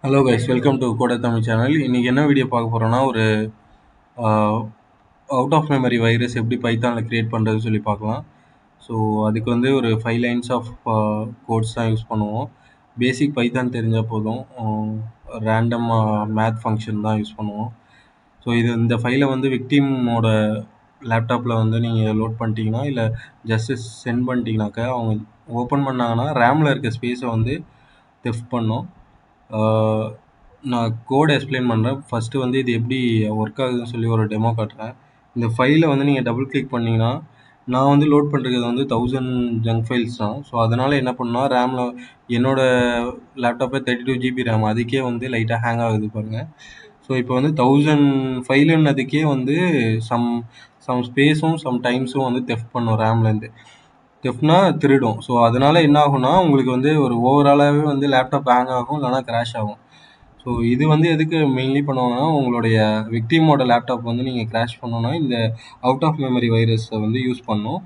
Hello guys, welcome to கோட Tamil channel. இன்றைக்கி என்ன வீடியோ பார்க்க போகிறோன்னா, ஒரு அவுட் ஆஃப் மெமரி வைரஸ் எப்படி பைத்தானில் க்ரியேட் பண்ணுறது சொல்லி பார்க்கலாம். ஸோ அதுக்கு வந்து ஒரு 5 லைன்ஸ் ஆஃப் கோட்ஸ் தான் யூஸ் பண்ணுவோம். பேசிக் பைத்தான் தெரிஞ்சால் போதும். ரேண்டம் மேத் ஃபங்க்ஷன் தான் யூஸ் பண்ணுவோம். ஸோ இந்த ஃபைலை வந்து விக்டிமோட லேப்டாப்பில் வந்து நீங்கள் லோட் பண்ணிட்டீங்கன்னா, இல்லை ஜஸ்ட்டு சென்ட் பண்ணிட்டீங்கனாக்கா, அவங்க ஓப்பன் பண்ணாங்கன்னா ரேமில் இருக்க ஸ்பேஸை வந்து தெஃப்ட் பண்ணும். நான் கோட் எக்ஸ்பிளைன் பண்ணுறேன். ஃபஸ்ட்டு வந்து இது எப்படி ஒர்க் ஆகுதுன்னு சொல்லி ஒரு டெமோ காட்டுறேன். இந்த ஃபைலை வந்து நீங்கள் டபுள் கிளிக் பண்ணிங்கன்னா, நான் வந்து லோட் பண்ணுறது வந்து 1000 ஜங்க் ஃபைல்ஸ் தான். ஸோ அதனால் என்ன பண்ணால் ரேமில் என்னோடய லேப்டாப்பே 32 GB ரேம், அதுக்கே வந்து லைட்டாக ஹேங் ஆகுது பாருங்கள். ஸோ இப்போ வந்து 1000 ஃபைலுன்னதுக்கே வந்து சம் ஸ்பேஸும் சம் டைம்ஸும் வந்து தெஃப்ட் பண்ணும் ரேம்லேருந்து. தெஃப்ட்னா திருடும். ஸோ அதனால் என்ன ஆகும்னா, உங்களுக்கு வந்து ஒரு ஓவராலாகவே வந்து லேப்டாப் ஹேங் ஆகும், இல்லைனா கிராஷ் ஆகும். ஸோ இது வந்து எதுக்கு மெயின்லி பண்ணுவாங்கன்னா, உங்களுடைய விக்டிமோட லேப்டாப் வந்து நீங்கள் கிராஷ் பண்ணோன்னா இந்த அவுட் ஆஃப் மெமரி வைரஸை வந்து யூஸ் பண்ணணும்.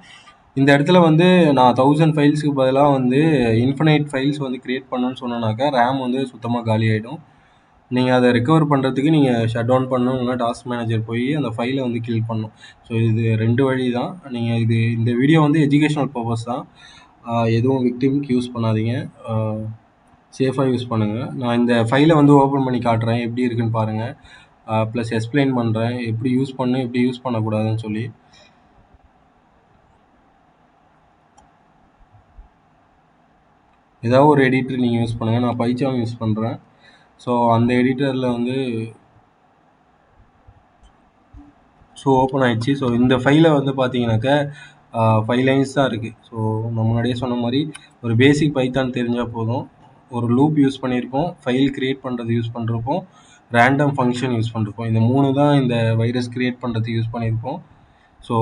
இந்த இடத்துல வந்து நான் 1000 ஃபைல்ஸுக்கு பதிலாக வந்து இன்ஃபினைட் ஃபைல்ஸ் வந்து க்ரியேட் பண்ணணும்னு சொன்னோன்னாக்கா, ரேம் வந்து சுத்தமாக காலி ஆகிடும். நீங்கள் அதை ரெக்கவர் பண்ணுறதுக்கு நீங்கள் ஷட் டவுன் பண்ணணும், இல்லைனா டாஸ்க் மேனேஜர் போய் அந்த ஃபைலை வந்து கில் பண்ணணும். ஸோ இது 2 வழி தான். நீங்கள் இந்த வீடியோ வந்து எஜுகேஷ்னல் பர்பஸ் தான். எதுவும் விக்டிமுக்கு யூஸ் பண்ணாதீங்க. சேஃபாக யூஸ் பண்ணுங்கள். நான் இந்த ஃபைலை வந்து ஓப்பன் பண்ணி காட்டுறேன், எப்படி இருக்குன்னு பாருங்கள். ப்ளஸ் எக்ஸ்பிளைன் பண்ணுறேன் எப்படி யூஸ் பண்ணணும், எப்படி யூஸ் பண்ணக்கூடாதுன்னு சொல்லி. ஏதாவது ஒரு எடிட்டர் நீங்கள் யூஸ் பண்ணுங்கள். நான் பைத்தான் யூஸ் பண்ணுறேன். ஸோ அந்த எடிட்டரில் வந்து ஓப்பன் ஆகிடுச்சு. ஸோ இந்த ஃபைலை வந்து பார்த்தீங்கன்னாக்கா 5 லைன்ஸ் தான் இருக்குது. ஸோ நான் முன்னாடியே சொன்ன மாதிரி ஒரு பேசிக் பைத்தான் தெரிஞ்சால் போதும். ஒரு லூப் யூஸ் பண்ணியிருப்போம், ஃபைல் க்ரியேட் பண்ணுறது யூஸ் பண்ணிருப்போம், ரேண்டம் ஃபங்க்ஷன் யூஸ் பண்ணிருப்போம். இந்த 3 தான் இந்த வைரஸ் க்ரியேட் பண்ணுறதுக்கு யூஸ் பண்ணியிருப்போம். ஸோ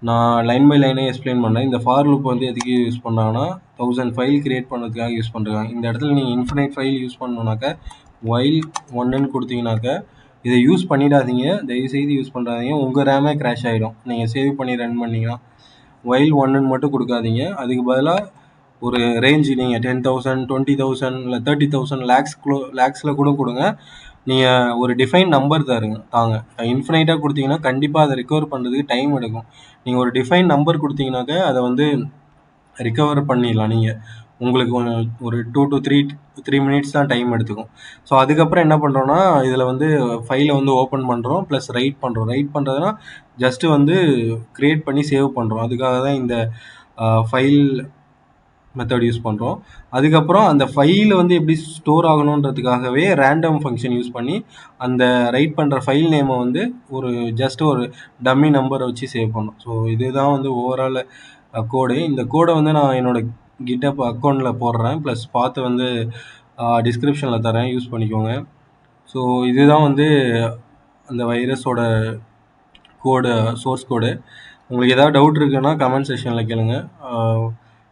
நான் லைன் பை லைனே எக்ஸ்பிளைன் பண்ணேன். இந்த ஃபார் லூப் வந்து எதுக்கு யூஸ் பண்ணாங்கன்னா, 1000 ஃபைல் க்ரியேட் பண்ணுறதுக்காக யூஸ் பண்ணுறாங்க. இந்த இடத்துல நீங்கள் இன்ஃபினைட் ஃபைல் யூஸ் பண்ணணுன்னாக்கா while 1ன்னு கொடுத்தீங்கன்னாக்கா, இதை யூஸ் பண்ணிடாதீங்க, தயவுசெய்து யூஸ் பண்ணுறாதீங்க. உங்கள் ரேமே கிராஷ் ஆகிடும் நீங்கள் சேவ் பண்ணி ரன் பண்ணிங்கன்னா. while 1ன்னு மட்டும் கொடுக்காதீங்க. அதுக்கு பதிலாக ஒரு ரேஞ்சு நீங்கள் 10,000, 20,000 இல்லை 30,000 லேக்ஸில் கூட கொடுங்க. நீங்கள் ஒரு டிஃபைன் நம்பர் தாங்க. இன்ஃபினைட்டாக கொடுத்தீங்கன்னா கண்டிப்பாக அதை ரிகவர் பண்ணுறதுக்கு டைம் எடுக்கும். நீங்கள் ஒரு டிஃபைன் நம்பர் கொடுத்தீங்கன்னாக்கா அதை வந்து ரிகவர் பண்ணிடலாம். நீங்கள் உங்களுக்கு ஒரு 2 to 3 மினிட்ஸ் தான் டைம் எடுத்துக்கும். ஸோ அதுக்கப்புறம் என்ன பண்ணுறோன்னா, இதில் வந்து ஃபைலை வந்து ஓப்பன் பண்ணுறோம், ப்ளஸ் ரைட் பண்ணுறோம். ரைட் பண்ணுறதுனா ஜஸ்ட்டு வந்து க்ரியேட் பண்ணி சேவ் பண்ணுறோம். அதுக்காக தான் இந்த ஃபைல் மெத்தட் யூஸ் பண்ணுறோம். அதுக்கப்புறம் அந்த ஃபைல் வந்து எப்படி ஸ்டோர் ஆகணுன்றதுக்காகவே ரேண்டம் ஃபங்க்ஷன் யூஸ் பண்ணி அந்த ரைட் பண்ணுற ஃபைல் நேமை வந்து ஜஸ்ட் ஒரு டம்மி நம்பரை வச்சு சேவ் பண்ணோம். ஸோ இதுதான் வந்து ஓவரால் கோடு. இந்த கோடை வந்து நான் என்னோடய கிட்டப் அக்கௌண்ட்டில் போடுறேன், ப்ளஸ் பார்த்து வந்து டிஸ்கிரிப்ஷனில் தரேன், யூஸ் பண்ணிக்கோங்க. ஸோ இதுதான் வந்து அந்த வைரஸோட கோடு, சோர்ஸ் கோடு. உங்களுக்கு ஏதாவது டவுட் இருக்குன்னா கமெண்ட் செக்ஷனில் கேளுங்க.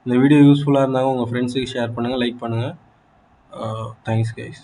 இந்த வீடியோ யூஸ்ஃபுல்லாக இருந்தாலும் உங்கள் ஃப்ரெண்ட்ஸுக்கு ஷேர் பண்ணுங்கள், லைக் பண்ணுங்கள். Thanks guys.